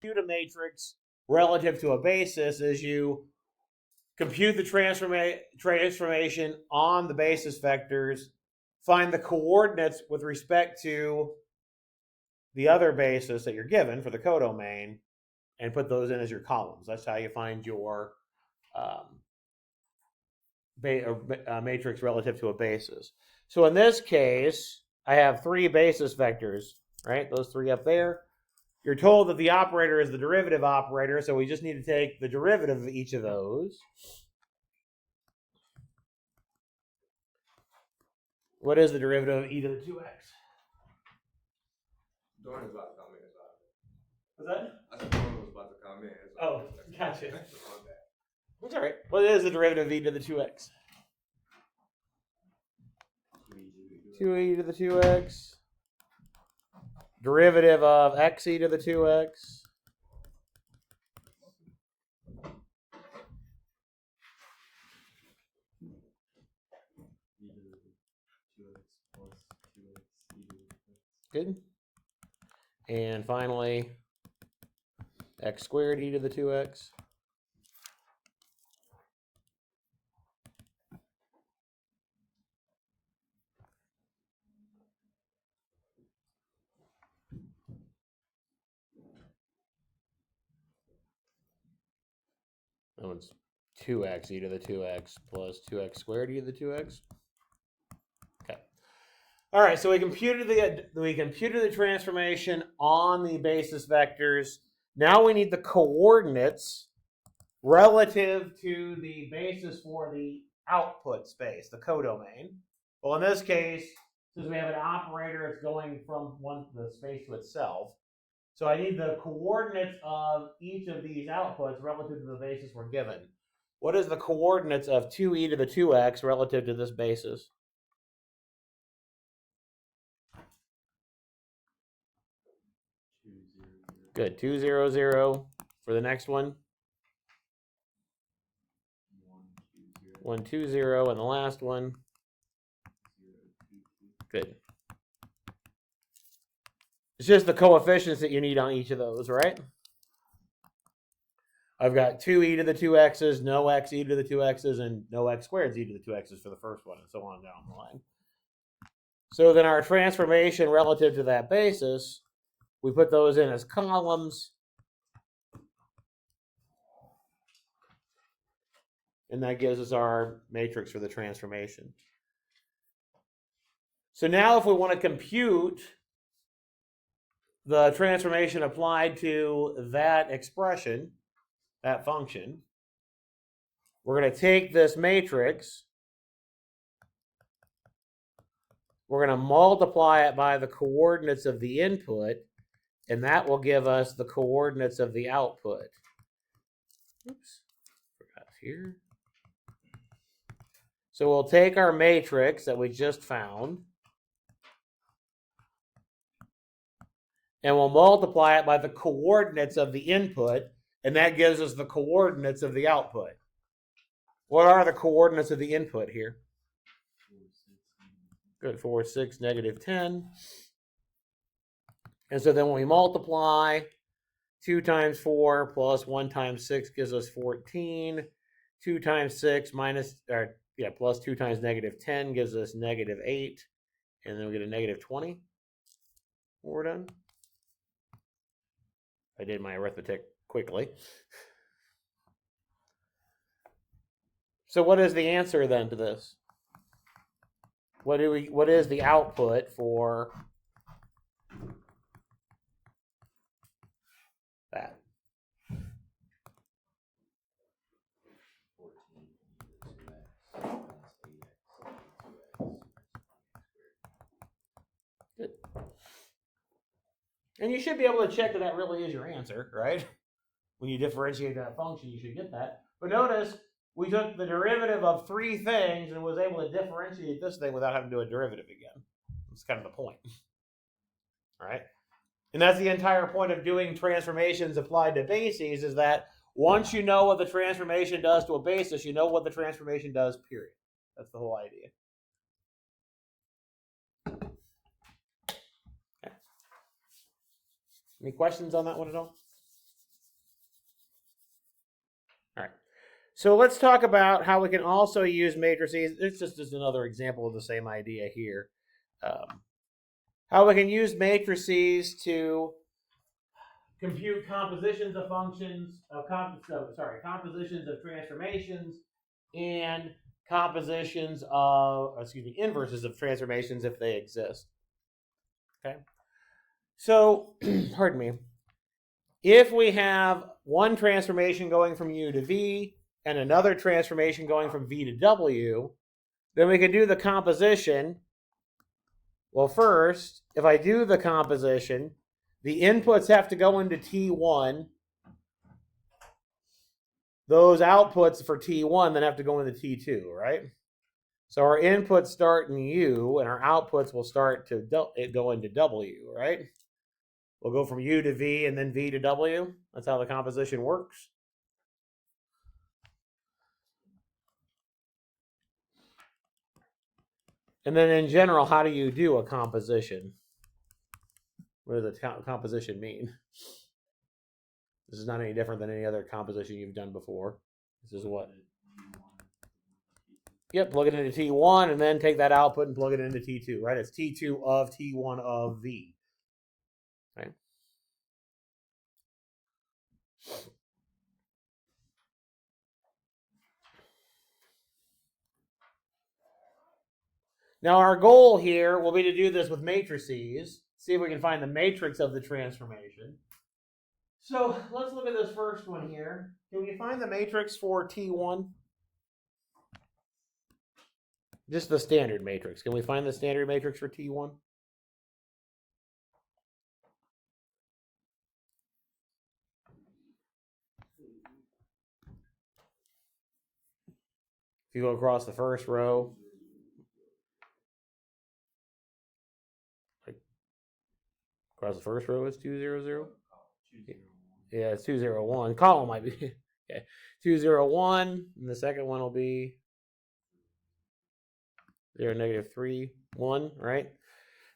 compute a matrix relative to a basis is you compute the transformation on the basis vectors, find the coordinates with respect to the other basis that you're given for the codomain, and put those in as your columns. That's how you find your matrix relative to a basis. So in this case, I have three basis vectors, right? Those three up there. You're told that the operator is the derivative operator, so we just need to take the derivative of each of those. What is the derivative of e to the 2x? Dawn is about to come in. What's that? I said Dawn was about to come in. Oh, gotcha. That's all right. What is the derivative of e to the 2x? 2e to the 2x. Derivative of xe to the 2x. Good. And finally, x squared e to the 2x. That one's 2x e to the 2x plus 2x squared e to the 2x. Okay. All right, so we computed the transformation on the basis vectors. Now we need the coordinates relative to the basis for the output space, the codomain. Well, in this case, since we have an operator, it's going from the space to itself. So I need the coordinates of each of these outputs relative to the basis we're given. What is the coordinates of 2e to the 2x relative to this basis? Good. 2, 0, 0 for the next one. 1, 2, 0, and the last one. Good. It's just the coefficients that you need on each of those, right? I've got 2e to the 2x's, no xe to the 2x's, and no x squared e to the 2x's for the first one, and so on down the line. So then our transformation relative to that basis, we put those in as columns. And that gives us our matrix for the transformation. So now if we want to compute the transformation applied to that expression, that function, we're going to take this matrix, we're going to multiply it by the coordinates of the input, and that will give us the coordinates of the output. Oops, forgot here. So we'll take our matrix that we just found, and we'll multiply it by the coordinates of the input, and that gives us the coordinates of the output. What are the coordinates of the input here? Good, 4, 6, negative 10. And so then when we multiply, 2 times 4 plus 1 times 6 gives us 14. 2 times 6 plus 2 times negative 10 gives us negative 8. And then we get a negative 20 when we're done. I did my arithmetic quickly. So what is the answer then to this? What is the output for that? Good. And you should be able to check that really is your answer, right? When you differentiate that function, you should get that. But notice, we took the derivative of 3 things and was able to differentiate this thing without having to do a derivative again. That's kind of the point. All right? And that's the entire point of doing transformations applied to bases, is that once you know what the transformation does to a basis, you know what the transformation does, period. That's the whole idea. Okay. Any questions on that one at all? So let's talk about how we can also use matrices. It's just another example of the same idea here. How we can use matrices to compute compositions of functions, compositions of transformations, and compositions of, inverses of transformations if they exist. Okay. So, pardon me. If we have one transformation going from U to V and another transformation going from V to W, then we can do the composition. Well, first, if I do the composition, the inputs have to go into T1. Those outputs for T1 then have to go into T2, right? So our inputs start in U, and our outputs will start to go into W, right? We'll go from U to V and then V to W. That's how the composition works. And then in general, how do you do a composition? What does a composition mean? This is not any different than any other composition you've done before. This is what? Yep, plug it into T1 and then take that output and plug it into T2, right? It's T2 of T1 of V, right? Now our goal here will be to do this with matrices, see if we can find the matrix of the transformation. So let's look at this first one here. Can we find the matrix for T1? Just the standard matrix. Can we find the standard matrix for T1? If you go across the first row, across the first row is 200. Yeah, it's 201. Column might be okay. 201, and the second one will be 0, -3, 1, right?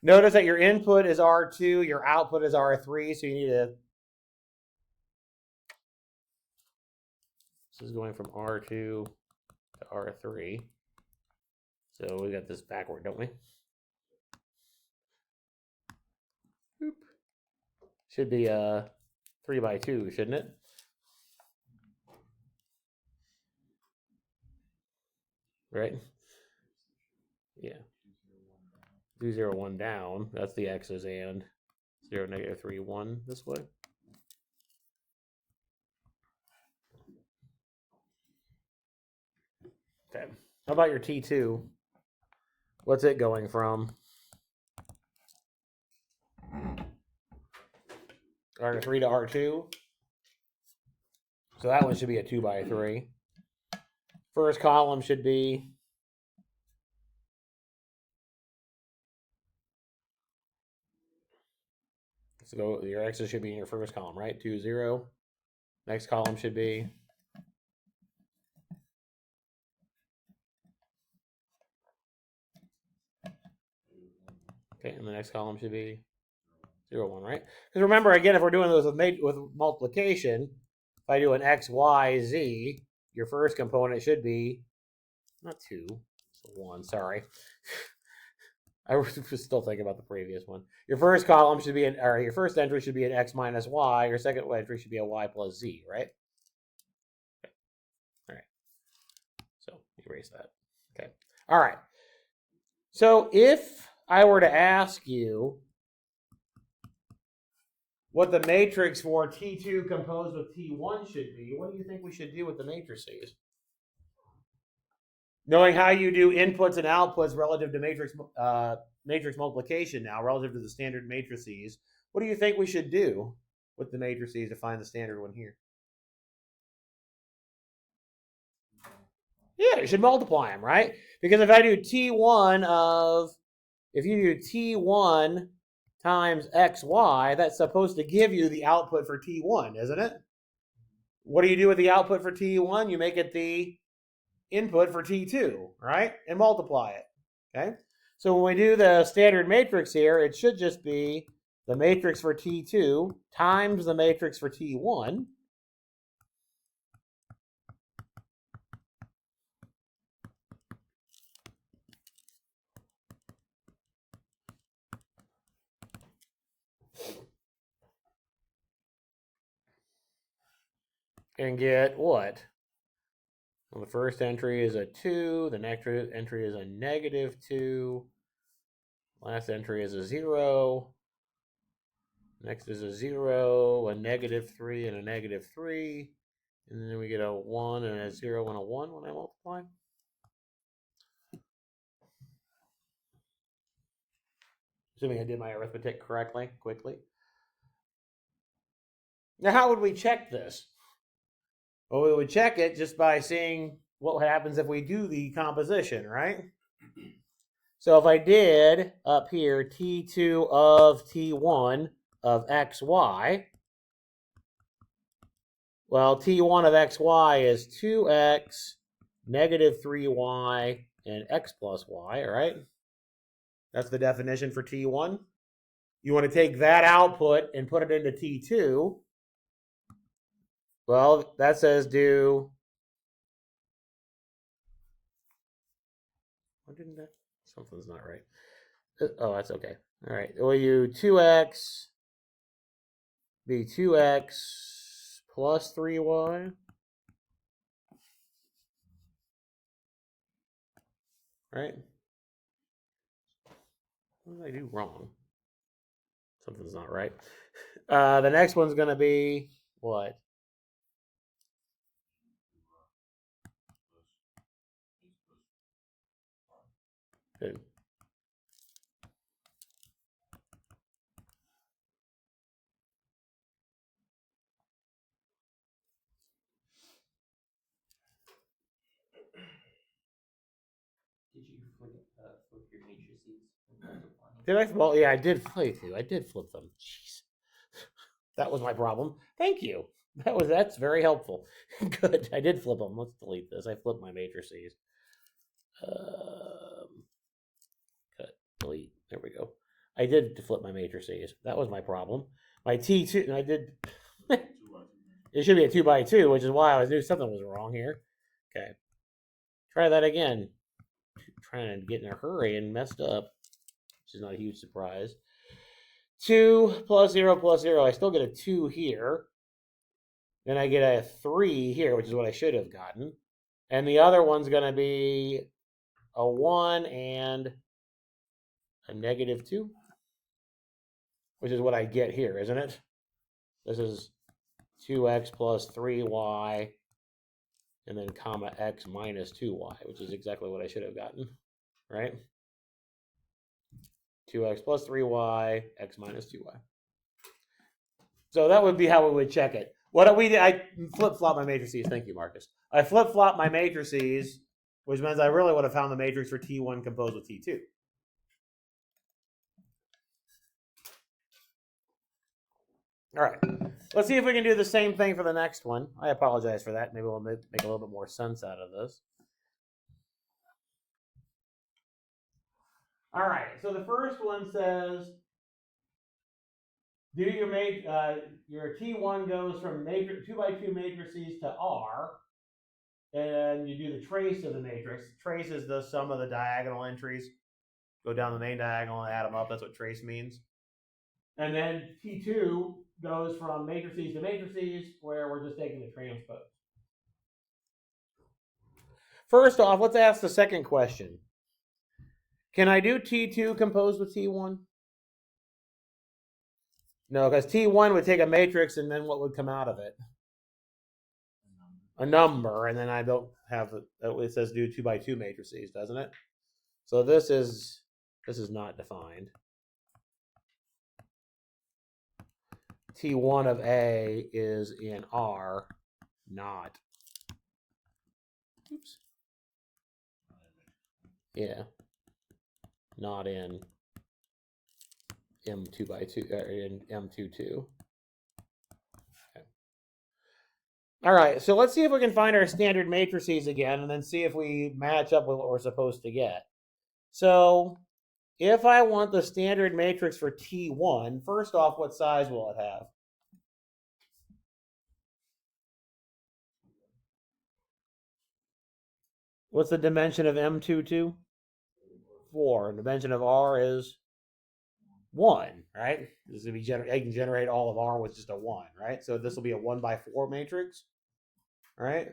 Notice that your input is R2, your output is R3, so you need to. This is going from R2 to R3. So we got this backward, don't we? Boop. Should be 3 by 2, shouldn't it? Right? Yeah. 201 down. That's the x's, and 0, -3, 1 this way. Okay. How about your T2? What's it going from? R3 to R2. So that one should be a 2 by 3. First column should be so your x's should be in your first column, right? 2, 0. Next column should be okay, and the next column should be 0, 1, right? Because remember, again, if we're doing those with multiplication, if I do an x, y, z, your first component should be not 2, so 1. Sorry, I was still thinking about the previous one. Your first column should be your first entry should be an x minus y. Your second entry should be a y plus z, right? Okay. All right. So erase that. Okay. All right. So if I were to ask you what the matrix for T2 composed with T1 should be, what do you think we should do with the matrices? Knowing how you do inputs and outputs relative to matrix multiplication now, relative to the standard matrices, what do you think we should do with the matrices to find the standard one here? Yeah, you should multiply them, right? Because if I do if you do T1 times xy, that's supposed to give you the output for T1, isn't it? What do you do with the output for T1? You make it the input for T2, right? And multiply it, okay? So when we do the standard matrix here, it should just be the matrix for T2 times the matrix for T1. and get what? Well, the first entry is a 2. The next entry is a -2. Last entry is a 0. Next is a 0, a -3, and a -3. And then we get a 1 and a 0 and a 1 when I multiply. Assuming I did my arithmetic correctly, quickly. Now, how would we check this? Well, we would check it just by seeing what happens if we do the composition, right? So if I did up here T2 of T1 of xy, well, T1 of xy is 2x, -3y, and x plus y, right? That's the definition for T1. You want to take that output and put it into T2. Well, that says do... What didn't that... Something's not right. Oh, that's okay. All right. Well, you 2x be 2x plus 3y. Right? What did I do wrong? Something's not right. The next one's going to be what? Good. Did you flip your matrices? Did I? Well, yeah, I did flip them. I did flip them. Jeez, that was my problem. Thank you. That's very helpful. Good. I did flip them. Let's delete this. I flipped my matrices. Cut. Delete. There we go. I did flip my matrices. That was my problem. My T2. I did. It should be a 2x2, which is why I knew something was wrong here. Okay. Try that again. Trying to get in a hurry and messed up, which is not a huge surprise. 2 plus 0 plus 0. I still get a 2 here. Then I get a 3 here, which is what I should have gotten. And the other one's going to be a 1 and a -2, which is what I get here, isn't it? This is 2x plus 3y, and then comma x minus 2y, which is exactly what I should have gotten, right? 2x plus 3y, x minus 2y. So that would be how we would check it. What we did, I flip-flop my matrices. Thank you, Marcus. I flip-flop my matrices, which means I really would have found the matrix for T1 composed with T2. All right. Let's see if we can do the same thing for the next one. I apologize for that. Maybe we'll make a little bit more sense out of this. All right. So the first one says, do your T1 goes from 2x2 matrices to R, and you do the trace of the matrix. Trace is the sum of the diagonal entries. Go down the main diagonal and add them up. That's what trace means. And then T2 goes from matrices to matrices, where we're just taking the transpose. First off, let's ask the second question. Can I do T2 composed with T1? No, because T1 would take a matrix, and then what would come out of it? A number, and then I don't have it says do 2x2 matrices, doesn't it? So this is not defined. T1 of A is in R, not. Oops. Yeah. Not in M2x2 or in M22. Okay. All right, so let's see if we can find our standard matrices again, and then see if we match up with what we're supposed to get. So if I want the standard matrix for T1, first off, what size will it have? What's the dimension of M22? 4. And the dimension of R is 1, right? This will be I can generate all of R with just a 1, right? So this will be a 1x4 matrix. right?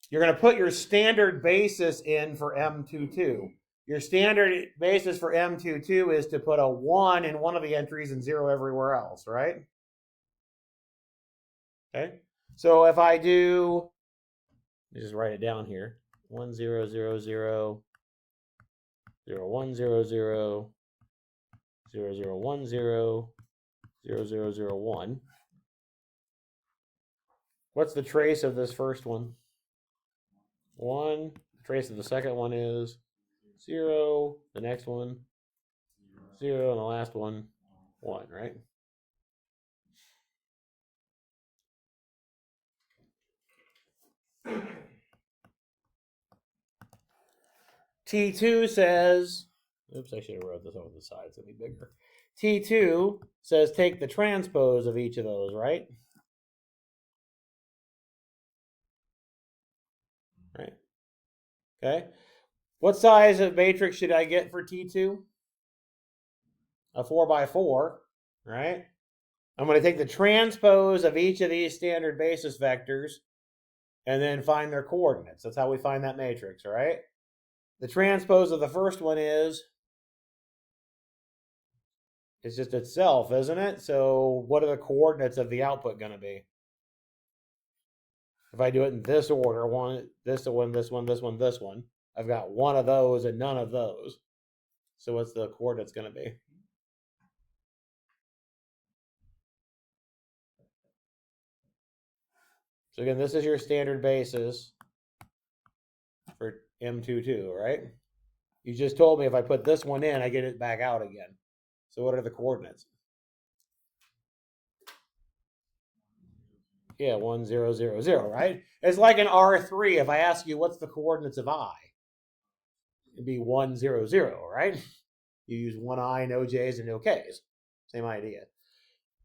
You're going to put your standard basis in for M22. Your standard basis for M22 is to put a 1 in one of the entries and 0 everywhere else, right? Okay. So if I do, let me just write it down here. 1 0 0 0 0 1 0 0 0 0 1 0 0 0 0 1. What's the trace of this first one? 1. The trace of the second one is 0. The next one, 0. And the last one, 1, right? T2 says, oops, I should have wrote this over the side so it'd be bigger. T2 says take the transpose of each of those, right? Right. Okay. What size of matrix should I get for T2? A 4x4, right? I'm going to take the transpose of each of these standard basis vectors and then find their coordinates. That's how we find that matrix, right? The transpose of the first one is, it's just itself, isn't it? So what are the coordinates of the output going to be? If I do it in this order, this one, this one, this one, this one, I've got one of those and none of those. So what's the coordinates going to be? So again, this is your standard basis for M22, right? You just told me if I put this one in, I get it back out again. So what are the coordinates? Yeah, 1 0 0 0, right? It's like an R3. If I ask you what's the coordinates of I, it'd be 1 0 0, right? You use one I, no J's, and no K's. Same idea.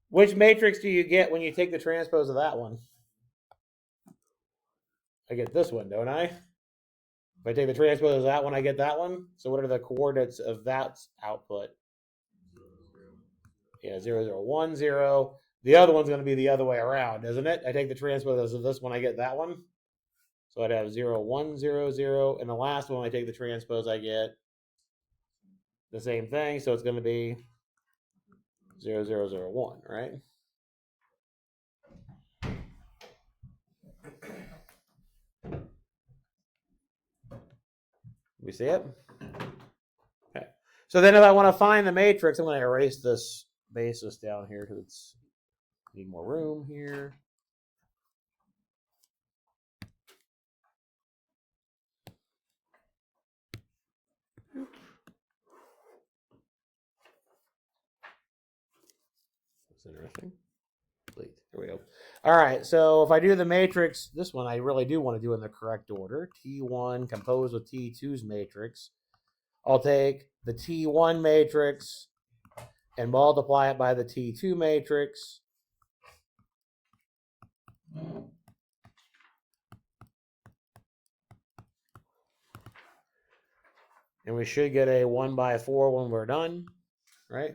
Which matrix do you get when you take the transpose of that one? I get this one, don't I? If I take the transpose of that one, I get that one. So what are the coordinates of that output? Yeah, 0 0 1 0. The other one's going to be the other way around, isn't it? I take the transpose of this one, I get that one. So I'd have 0 1 0 0. And the last one, I take the transpose, I get the same thing. So it's going to be 0 0 0 1, right? We see it? Okay. So then if I want to find the matrix, I'm going to erase this basis down here because it's need more room here. That's interesting. Delete. There we go. All right, so if I do the matrix, this one I really do want to do in the correct order. T1 composed with T2's matrix. I'll take the T1 matrix and multiply it by the T2 matrix. And we should get a 1/4 when we're done, right?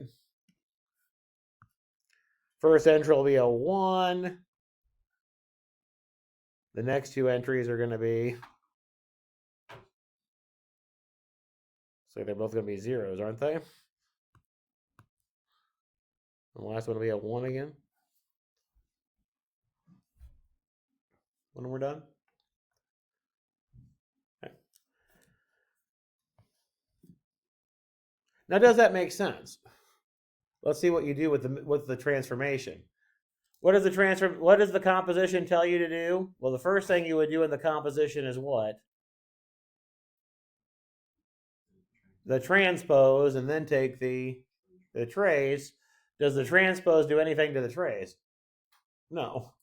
First entry will be a 1. The next two entries are going to be, so they're both going to be zeros, aren't they? And the last one will be a 1 again. When we're done. Okay. Now, does that make sense? Let's see what you do with the transformation. What does the composition tell you to do? Well, the first thing you would do in the composition is what? The transpose, and then take the trace. Does the transpose do anything to the trace? No.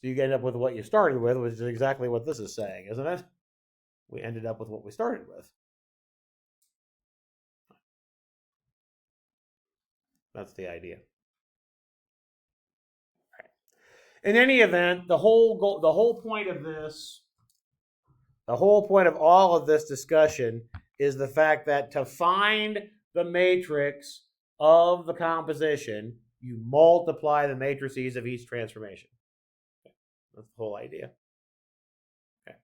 So you end up with what you started with, which is exactly what this is saying, isn't it? We ended up with what we started with. That's the idea. Right. In any event, the whole point of all of this discussion is the fact that to find the matrix of the composition, you multiply the matrices of each transformation. Okay. That's the whole idea. Okay.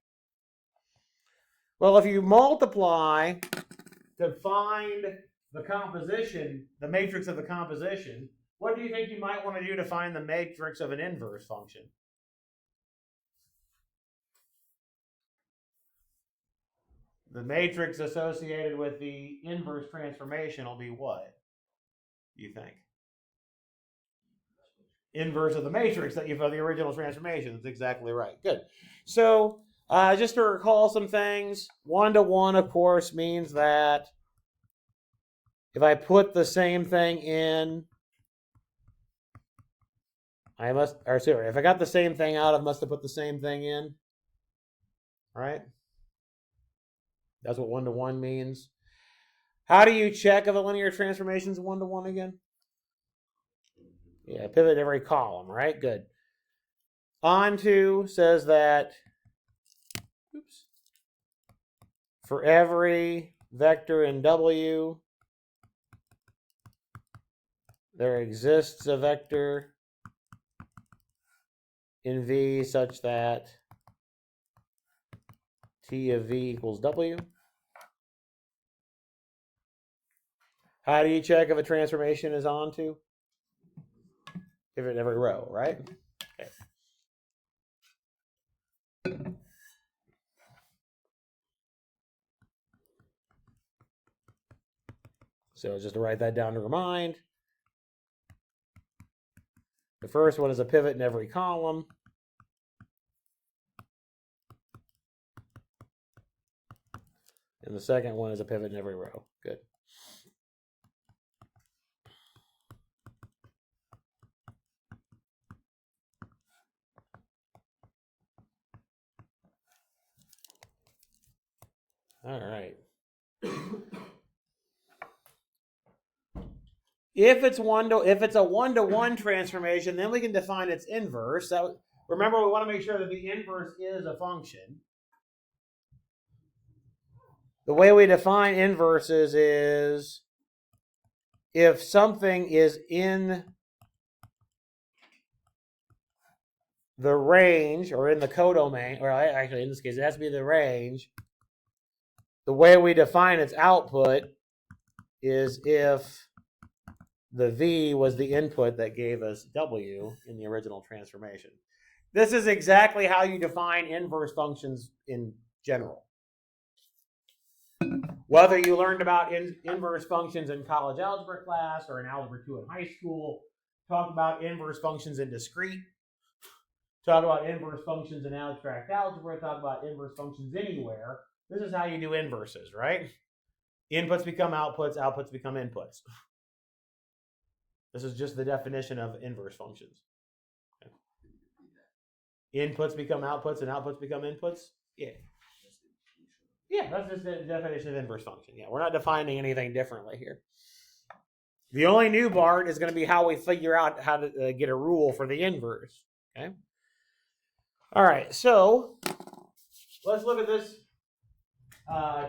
Well, if you multiply to find the composition, the matrix of the composition, what do you think you might want to do to find the matrix of an inverse function? The matrix associated with the inverse transformation will be what, do you think? Inverse of the matrix that you for the original transformation. That's exactly right. Good. So just to recall some things, 1-to-1, of course, means that if I put the same thing in, if I got the same thing out, I must have put the same thing in. Right? That's what 1-to-1 means. How do you check if a linear transformation is 1-to-1 again? Yeah, pivot in every column, right? Good. On2 says that for every vector in W, there exists a vector in V such that T of V equals W. How do you check if a transformation is onto? Pivot in every row, right? Okay. So just to write that down to remind, the first one is a pivot in every column. And the second one is a pivot in every row. Good. All right. If it's a 1-to-1 transformation, then we can define its inverse. Remember, we want to make sure that the inverse is a function. The way we define inverses is if something is in the range or in the codomain, or actually in this case, it has to be the range. The way we define its output is if the V was the input that gave us W in the original transformation. This is exactly how you define inverse functions in general. Whether you learned about inverse functions in college algebra class or in Algebra 2 in high school, talk about inverse functions in discrete, talk about inverse functions in abstract algebra, talk about inverse functions anywhere. This is how you do inverses, right? Inputs become outputs, outputs become inputs. This is just the definition of inverse functions. Okay. Inputs become outputs and outputs become inputs? Yeah. Yeah, that's just the definition of inverse function. Yeah, we're not defining anything differently here. The only new part is going to be how we figure out how to get a rule for the inverse. Okay. All right, so let's look at this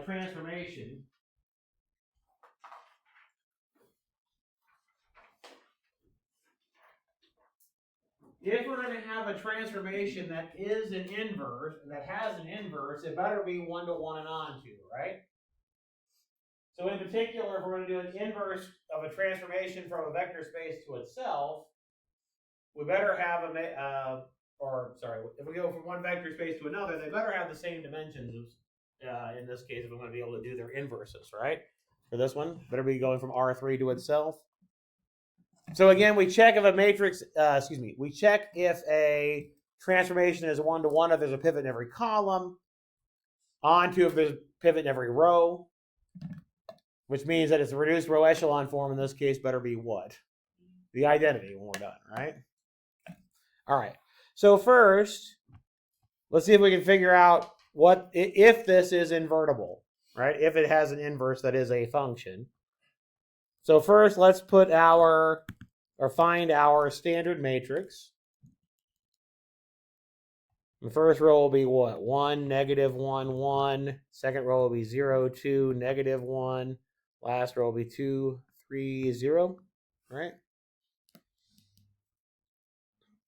transformation. If we're going to have a transformation that is an inverse, that has an inverse, it better be 1-to-1 and onto, right? So in particular, if we're going to do an inverse of a transformation from a vector space to itself, we better have if we go from one vector space to another, they better have the same dimensions. In this case, if I'm going to be able to do their inverses, right? For this one, better be going from R3 to itself. So again, we check if a matrix, we check if a transformation is 1-to-1 if there's a pivot in every column, onto if there's a pivot in every row, which means that it's a reduced row echelon form. In this case, better be what? The identity when we're done, right? All right. So first, let's see if we can figure out what if this is invertible, right? If it has an inverse that is a function. So first, let's put find our standard matrix. The first row will be what? 1, -1, 1. Second row will be 0, 2, -1. Last row will be 2, 3, 0. Right?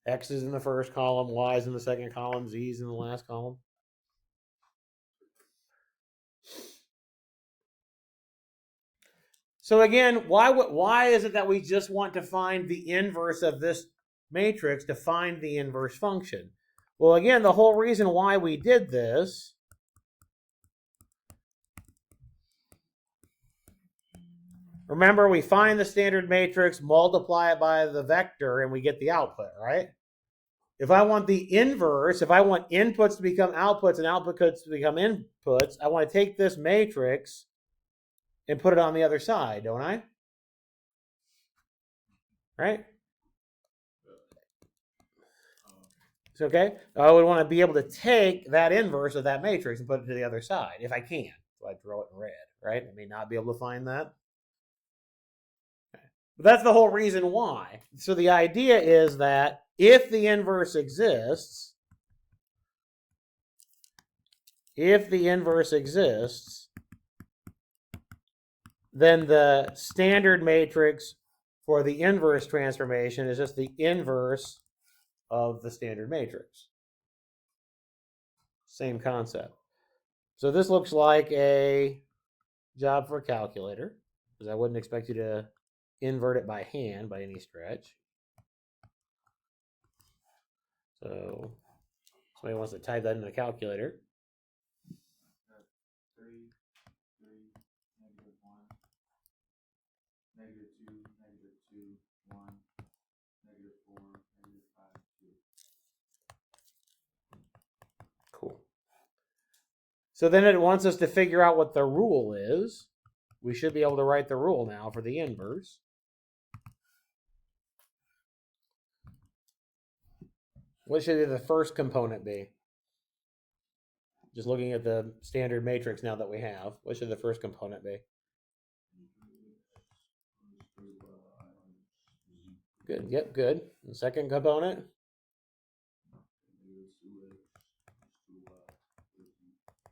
X is in the first column, Y is in the second column, Z is in the last column. So again, why is it that we just want to find the inverse of this matrix to find the inverse function? Well, again, the whole reason why we did this remember, we find the standard matrix, multiply it by the vector, and we get the output, right? If I want the inverse, if I want inputs to become outputs and outputs to become inputs, I want to take this matrix and put it on the other side, don't I? Right? It's okay? I would want to be able to take that inverse of that matrix and put it to the other side, if I can. So I draw it in red, right? I may not be able to find that. But that's the whole reason why. So the idea is that if the inverse exists, then the standard matrix for the inverse transformation is just the inverse of the standard matrix. Same concept. So this looks like a job for a calculator, because I wouldn't expect you to invert it by hand by any stretch. So somebody wants to type that in a calculator. 3, 3, negative 1, negative 2, negative 2, 1, negative 4, negative 5, 2. Cool. So then it wants us to figure out what the rule is. We should be able to write the rule now for the inverse. What should the first component be? Just looking at the standard matrix now that we have, what should the first component be? Good, yep, good. And the second component?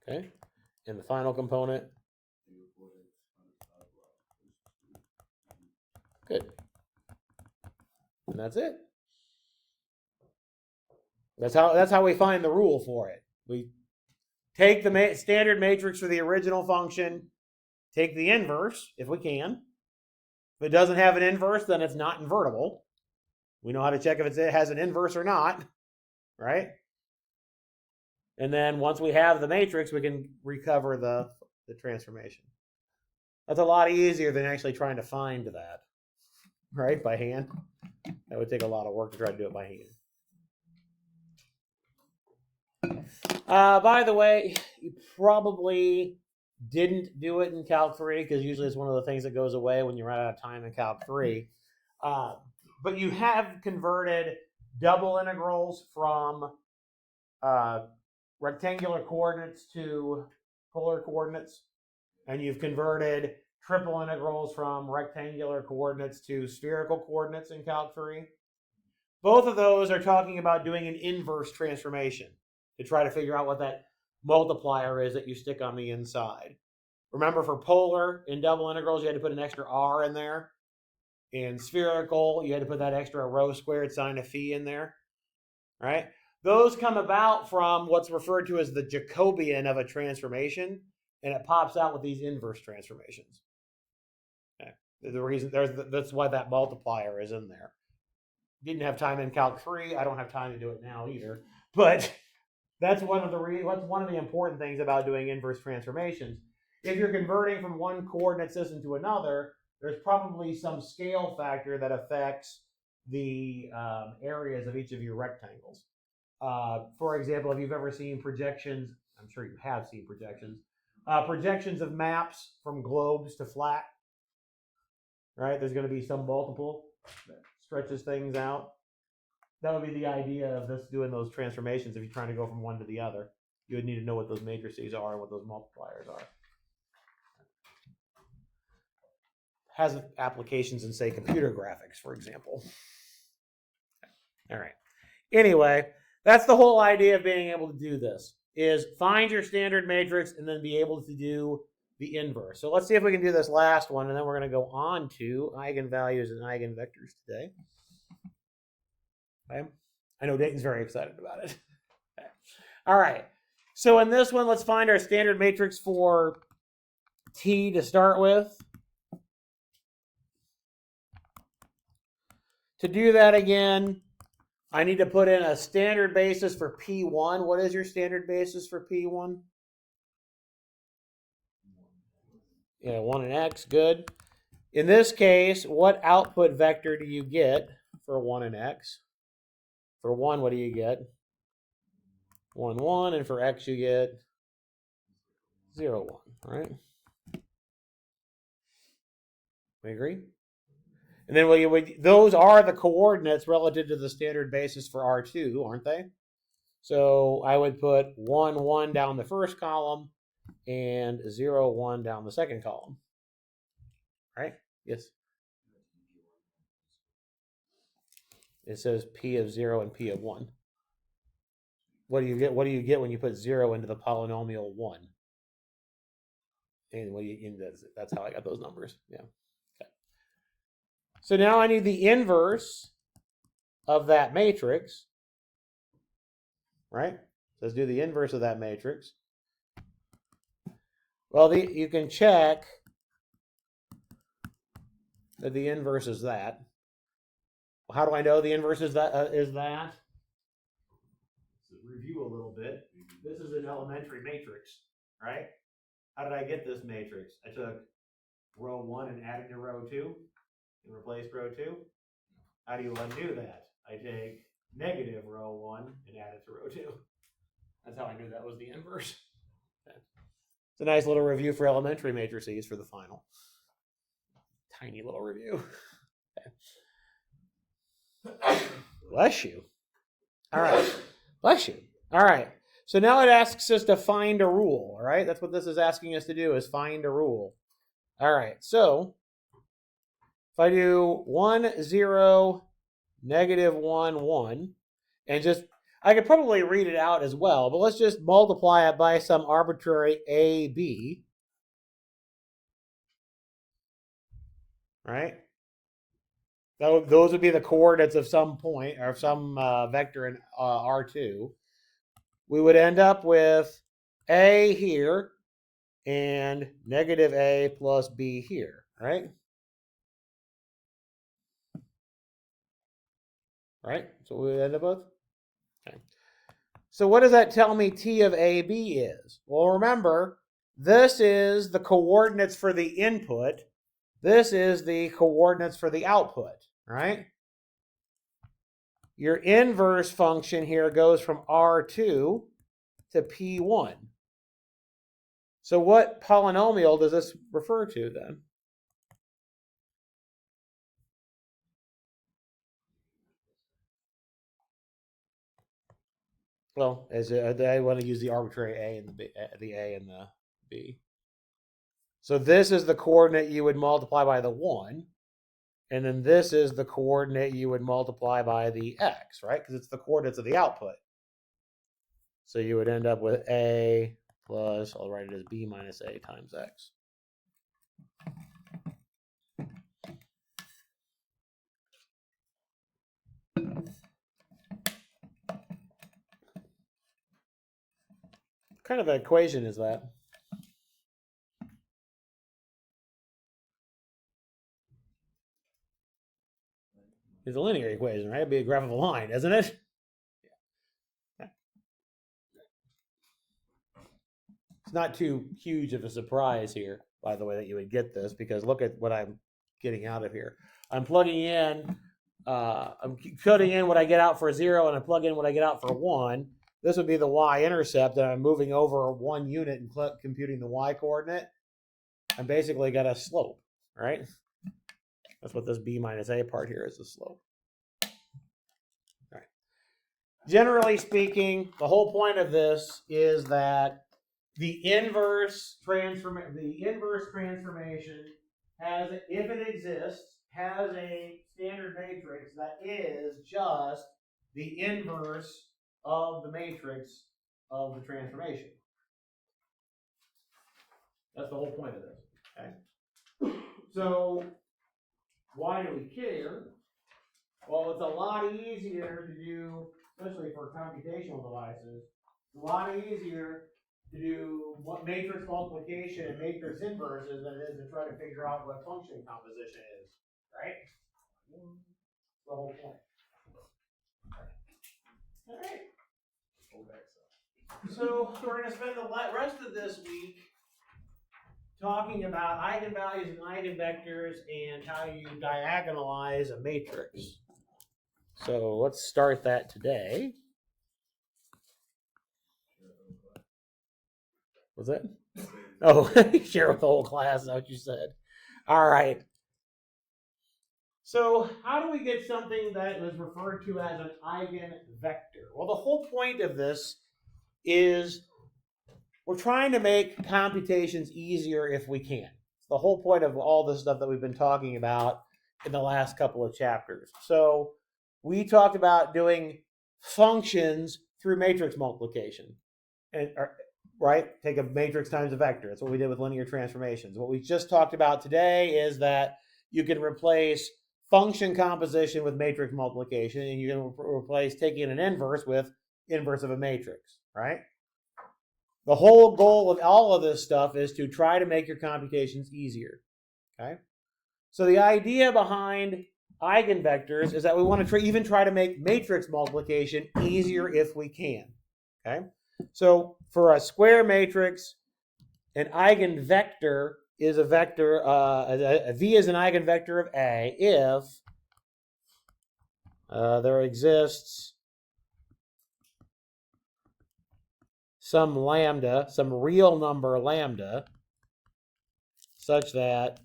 Okay. And the final component? Good. And that's it. That's how we find the rule for it. We take the standard matrix for the original function, take the inverse, if we can. If it doesn't have an inverse, then it's not invertible. We know how to check if it has an inverse or not, right? And then once we have the matrix, we can recover the transformation. That's a lot easier than actually trying to find that, right, by hand. That would take a lot of work to try to do it by hand. By the way, you probably didn't do it in Calc 3 because usually it's one of the things that goes away when you run out of time in Calc 3. But you have converted double integrals from rectangular coordinates to polar coordinates, and you've converted triple integrals from rectangular coordinates to spherical coordinates in Calc 3. Both of those are talking about doing an inverse transformation to try to figure out what that multiplier is that you stick on the inside. Remember, for polar, in double integrals, you had to put an extra r in there. In spherical, you had to put that extra rho squared sine of phi in there, right? Those come about from what's referred to as the Jacobian of a transformation, and it pops out with these inverse transformations. Okay. The reason that's why that multiplier is in there. Didn't have time in Calc 3. I don't have time to do it now either, but that's one of the important things about doing inverse transformations. If you're converting from one coordinate system to another, there's probably some scale factor that affects the areas of each of your rectangles. For example, if you've ever seen projections, I'm sure you have seen projections of maps from globes to flat, right? There's going to be some multiple that stretches things out. That would be the idea of this doing those transformations. If you're trying to go from one to the other, you would need to know what those matrices are and what those multipliers are. Has applications in, say, computer graphics, for example. All right. Anyway, that's the whole idea of being able to do this, is find your standard matrix and then be able to do the inverse. So let's see if we can do this last one, and then we're going to go on to eigenvalues and eigenvectors today. Okay. I know Dayton's very excited about it. Okay. All right. So in this one, let's find our standard matrix for T to start with. To do that again, I need to put in a standard basis for P1. What is your standard basis for P1? Yeah, 1 and x, good. In this case, what output vector do you get for 1 and x? For 1, what do you get? 1, 1, and for x you get 0, 1, right? We agree? And then those are the coordinates relative to the standard basis for R2, aren't they? So I would put 1, 1 down the first column and 0, 1 down the second column. Right? Yes. It says P of 0 and P of 1. What do you get? What do you get when you put 0 into the polynomial 1? And that's how I got those numbers. Yeah. Okay. So now I need the inverse of that matrix. Right? So let's do the inverse of that matrix. Well, you can check that the inverse is that. Well, how do I know the inverse is that? So review a little bit. This is an elementary matrix, right? How did I get this matrix? I took row 1 and added to row 2 and replaced row 2. How do you undo that? I take negative row 1 and add it to row 2. That's how I knew that was the inverse. Okay. It's a nice little review for elementary matrices for the final. Tiny little review. Okay. Bless you. All right. Bless you. All right. So now it asks us to find a rule. All right. That's what this is asking us to do, is find a rule. All right. So if I do 1, 0, negative 1, 1, and just, I could probably read it out as well, but let's just multiply it by some arbitrary AB. Right? Those would be the coordinates of some point, or some vector in R2. We would end up with A here and negative A plus B here, right? Right? So we would end up with. Okay. So what does that tell me T of AB is? Well, remember, this is the coordinates for the input. This is the coordinates for the output, right? Your inverse function here goes from R2 to P1. So what polynomial does this refer to then? Well, I want to use the arbitrary A and the A and the B. So this is the coordinate you would multiply by the 1. And then this is the coordinate you would multiply by the x, right? Because it's the coordinates of the output. So you would end up with A plus, I'll write it as B minus A times x. What kind of an equation is that? It's a linear equation, right? It'd be a graph of a line, isn't it? Yeah. It's not too huge of a surprise here, by the way, that you would get this, because look at what I'm getting out of here. I'm plugging in, I'm cutting in what I get out for 0, and I plug in what I get out for 1. This would be the y-intercept, and I'm moving over 1 unit and computing the y-coordinate. I'm basically got a slope, right? That's what this b minus a part here is, the slope. All right. Generally speaking, the whole point of this is that the inverse transformation has, if it exists, has a standard matrix that is just the inverse of the matrix of the transformation. That's the whole point of this. Okay. So why do we care? Well, it's a lot easier to do, especially for computational devices, a lot easier to do what matrix multiplication and matrix inverses than it is to try to figure out what function composition is, right? That's the whole point. All right. So we're going to spend the rest of this week talking about eigenvalues and eigenvectors and how you diagonalize a matrix. So let's start that today. Was it? Oh, share with the whole class, is that what you said? All right. So how do we get something that is referred to as an eigenvector? Well, the whole point of this is we're trying to make computations easier if we can. It's the whole point of all this stuff that we've been talking about in the last couple of chapters. So we talked about doing functions through matrix multiplication. And, right? Take a matrix times a vector. That's what we did with linear transformations. What we just talked about today is that you can replace function composition with matrix multiplication, and you can replace taking an inverse with inverse of a matrix, right? The whole goal of all of this stuff is to try to make your computations easier, okay? So the idea behind eigenvectors is that we want to even try to make matrix multiplication easier if we can, okay? So for a square matrix, an eigenvector is a vector, a V is an eigenvector of A if there exists some lambda, some real number lambda, such that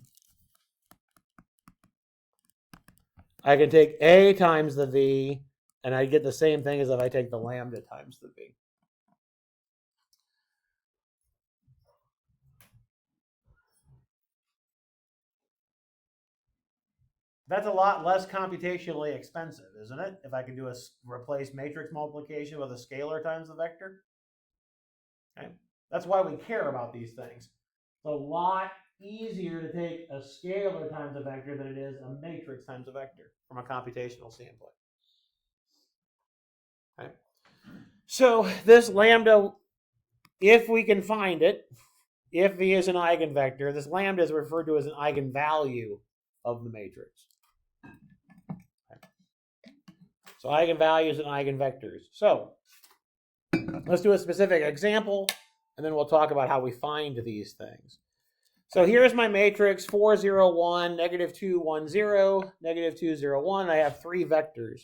I can take A times the V, and I get the same thing as if I take the lambda times the V. That's a lot less computationally expensive, isn't it? If I can do replace matrix multiplication with a scalar times the vector. Okay? That's why we care about these things. It's a lot easier to take a scalar times a vector than it is a matrix times a vector from a computational standpoint. Okay? So this lambda, if we can find it, if V is an eigenvector, this lambda is referred to as an eigenvalue of the matrix. Okay. So eigenvalues and eigenvectors. So let's do a specific example, and then we'll talk about how we find these things. So here's my matrix, 4, 0, 1, negative 2, 1, 0, negative 2, 0, 1. I have 3 vectors.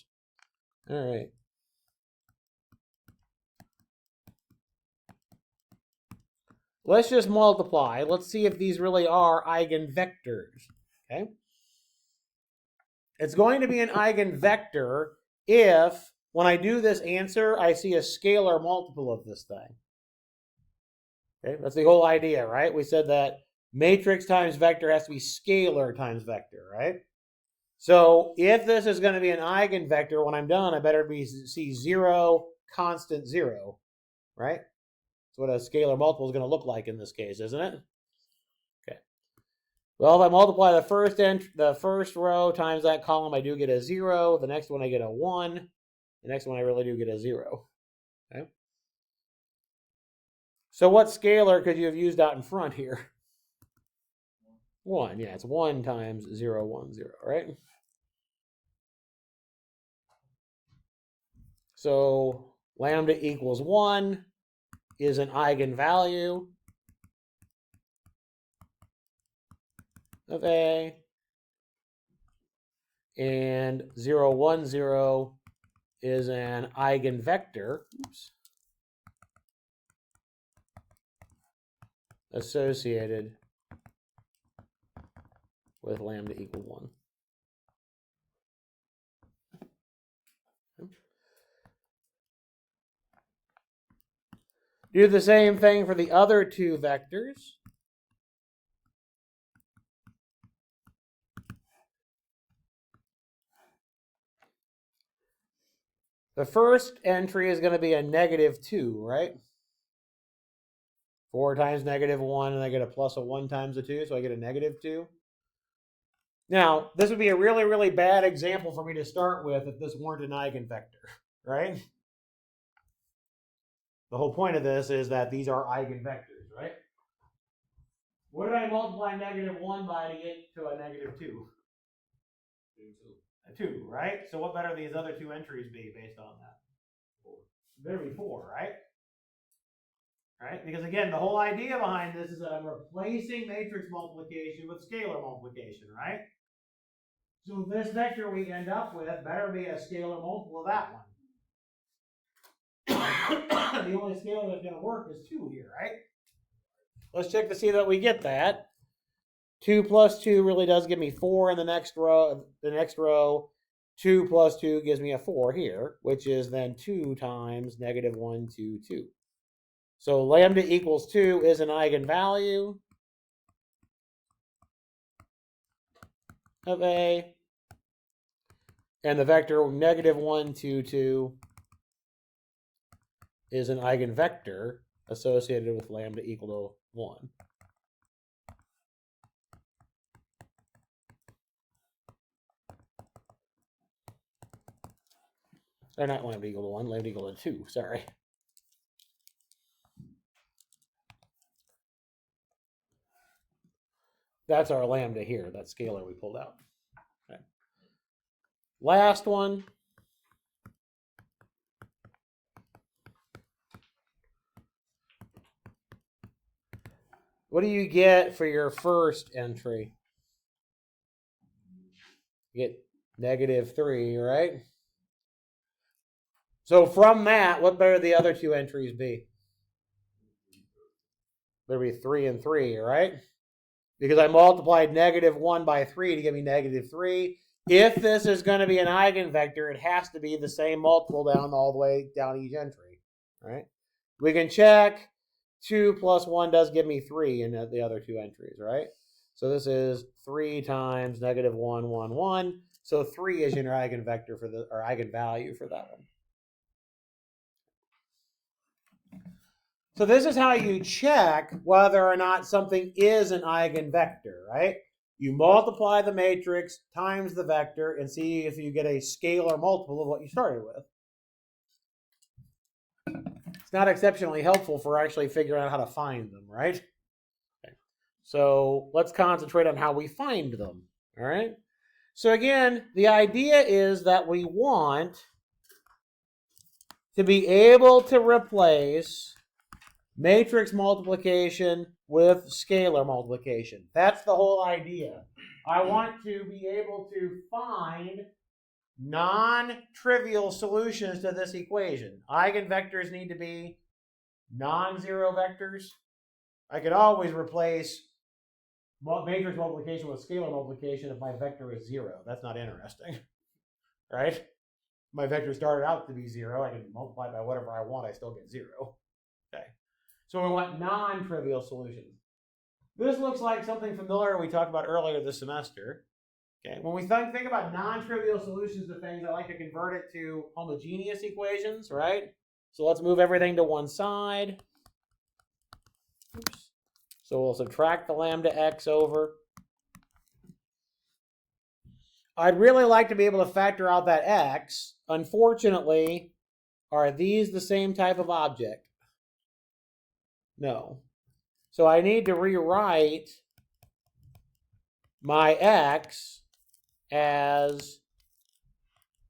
All right. Let's just multiply. Let's see if these really are eigenvectors. Okay. It's going to be an eigenvector if, when I do this answer, I see a scalar multiple of this thing. Okay, that's the whole idea, right? We said that matrix times vector has to be scalar times vector, right? So if this is going to be an eigenvector, when I'm done, I better see 0, constant 0, right? That's what a scalar multiple is going to look like in this case, isn't it? Okay. Well, if I multiply the first row times that column, I do get a 0. The next one, I get a 1. The next one, I really do get a 0. Okay. So what scalar could you have used out in front here? 1. Yeah, it's 1 times 0, 1, 0, right? So lambda equals 1 is an eigenvalue of A, and 0, 1, 0 is an eigenvector associated with lambda equal 1. Do the same thing for the other 2 vectors. The first entry is going to be a negative 2, right? 4 times negative 1, and I get a plus of 1 times the 2, so I get a negative 2. Now, this would be a really, really bad example for me to start with if this weren't an eigenvector, right? The whole point of this is that these are eigenvectors, right? What did I multiply -1 by to get to a -2? 2, right? So what better these other two entries be based on that? 4. Better be 4, right? Right? Because again, the whole idea behind this is that I'm replacing matrix multiplication with scalar multiplication, right? So this vector we end up with better be a scalar multiple of that one. The only scalar that's going to work is 2 here, right? Let's check to see that we get that. 2 plus 2 really does give me 4 in the next row. 2 plus 2 gives me a 4 here, which is then 2 times -1, 2, 2. So lambda equals 2 is an eigenvalue of A. And the vector -1, 2, 2 is an eigenvector associated with lambda equal to 1. Or not lambda equal to 1, lambda equal to 2, sorry. That's our lambda here, that scalar we pulled out. Okay. Last one. What do you get for your first entry? You get -3, right? So from that, what better the other two entries be? Better be 3 and 3, right? Because I multiplied -1 by 3 to give me -3. If this is going to be an eigenvector, it has to be the same multiple down all the way down each entry, right? We can check 2 plus 1 does give me 3 in the other two entries, right? So this is 3 times -1, 1, 1. So 3 is your eigenvector for the, or eigenvalue for that one. So this is how you check whether or not something is an eigenvector, right? You multiply the matrix times the vector and see if you get a scalar multiple of what you started with. It's not exceptionally helpful for actually figuring out how to find them, right? Okay. So let's concentrate on how we find them, all right? So again, the idea is that we want to be able to replace matrix multiplication with scalar multiplication. That's the whole idea. I want to be able to find non-trivial solutions to this equation. Eigenvectors need to be non-zero vectors. I could always replace matrix multiplication with scalar multiplication if my vector is 0. That's not interesting, right? My vector started out to be 0. I can multiply by whatever I want. I still get 0. Okay. So we want non-trivial solutions. This looks like something familiar we talked about earlier this semester. Okay. When we think about non-trivial solutions to things, I like to convert it to homogeneous equations, right? So let's move everything to one side. Oops. So we'll subtract the lambda x over. I'd really like to be able to factor out that x. Unfortunately, are these the same type of object? No. So I need to rewrite my x as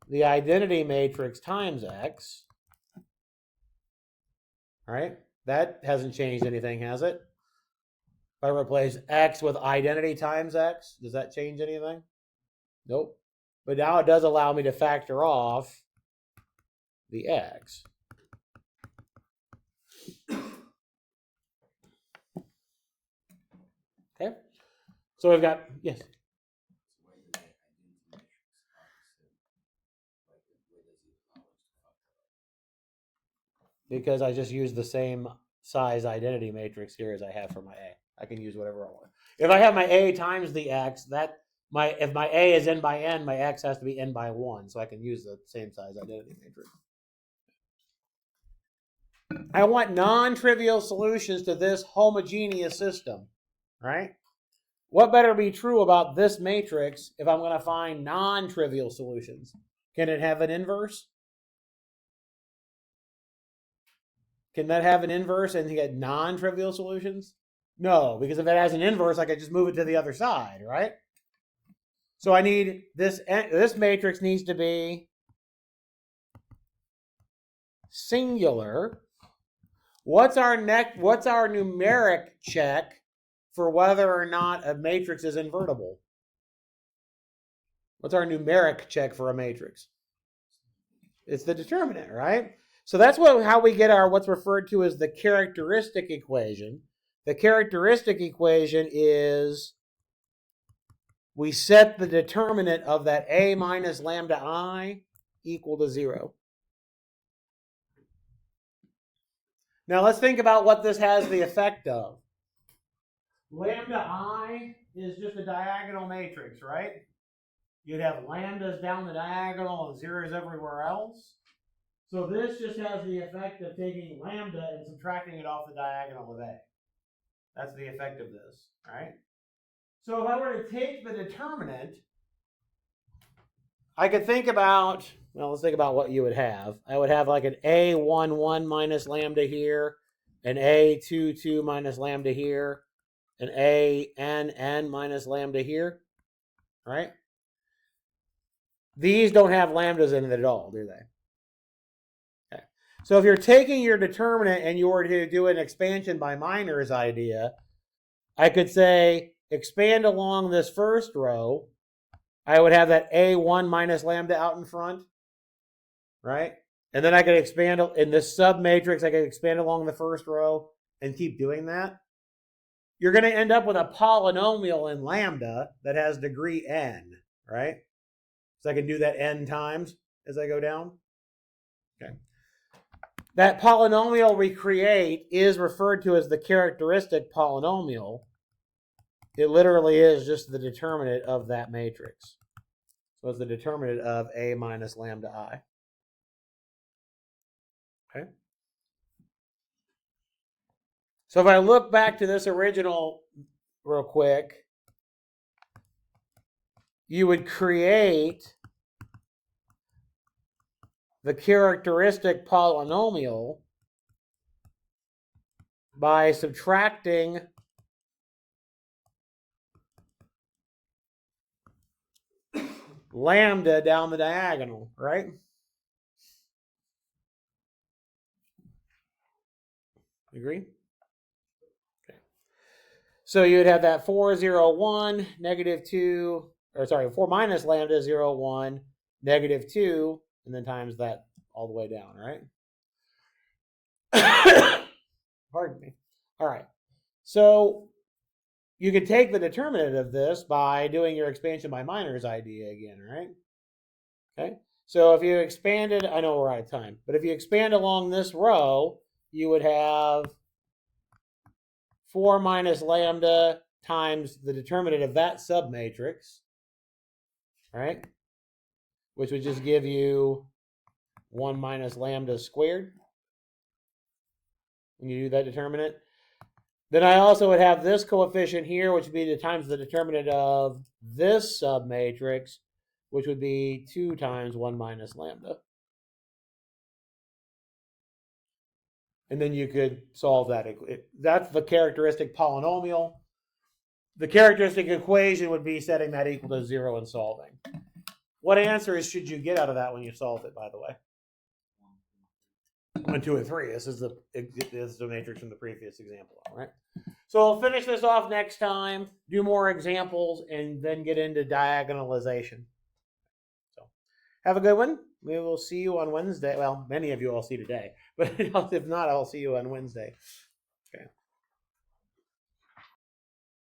the identity matrix times x. All right? That hasn't changed anything, has it? If I replace x with identity times x, does that change anything? Nope. But now it does allow me to factor off the x. Okay? So we've got, yes? Because I just used the same size identity matrix here as I have for my A. I can use whatever I want. If I have my A times the x, if my A is n by n, my x has to be n by 1, so I can use the same size identity matrix. I want non-trivial solutions to this homogeneous system, right? what better be true about this matrix if I'm going to find non-trivial solutions? Can it have an inverse? Can that have an inverse and get non-trivial solutions? No, because if it has an inverse, I could just move it to the other side, right? So I need this matrix needs to be singular. What's our numeric check for whether or not a matrix is invertible? What's our numeric check for a matrix? It's the determinant, right? So that's how we get our what's referred to as the characteristic equation. The characteristic equation is we set the determinant of that A minus lambda I equal to 0. Now let's think about what this has the effect of. Lambda I is just a diagonal matrix, right? You'd have lambdas down the diagonal and zeros everywhere else. So this just has the effect of taking lambda and subtracting it off the diagonal of A. That's the effect of this, right? So if I were to take the determinant, I could think about, well, let's think about what you would have. I would have like an A11 minus lambda here, an A22 minus lambda here, an ANN minus lambda here, right? These don't have lambdas in it at all, do they? Okay. So if you're taking your determinant and you were to do an expansion by minors idea, I could say expand along this first row. I would have that A1 minus lambda out in front, right? And then I could expand in this submatrix, I could expand along the first row and keep doing that. You're going to end up with a polynomial in lambda that has degree n, right? So I can do that n times as I go down. Okay. That polynomial we create is referred to as the characteristic polynomial. It literally is just the determinant of that matrix. So it's the determinant of A minus lambda I. Okay. So if I look back to this original real quick, you would create the characteristic polynomial by subtracting lambda down the diagonal, right? Agree? Okay. So you'd have that 4, 0, 1, negative 2, or sorry, 4 minus lambda, 0, 1, negative 2, and then times that all the way down, right? Pardon me. All right. So you could take the determinant of this by doing your expansion by minors idea again, right? Okay. So if you expanded, I know we're out of time, but if you expand along this row, you would have 4 minus lambda times the determinant of that submatrix, right? Which would just give you 1 minus lambda squared when you do that determinant. Then I also would have this coefficient here, which would be the times the determinant of this submatrix, which would be 2 times 1 minus lambda. And then you could solve that. That's the characteristic polynomial. The characteristic equation would be setting that equal to 0 and solving. What answers should you get out of that when you solve it, by the way? 1, 2, and 3. This is the matrix from the previous example, all right? So I'll finish this off next time, do more examples, and then get into diagonalization. So have a good one. We will see you on Wednesday. Well, many of you I'll see today, but if not, I'll see you on Wednesday.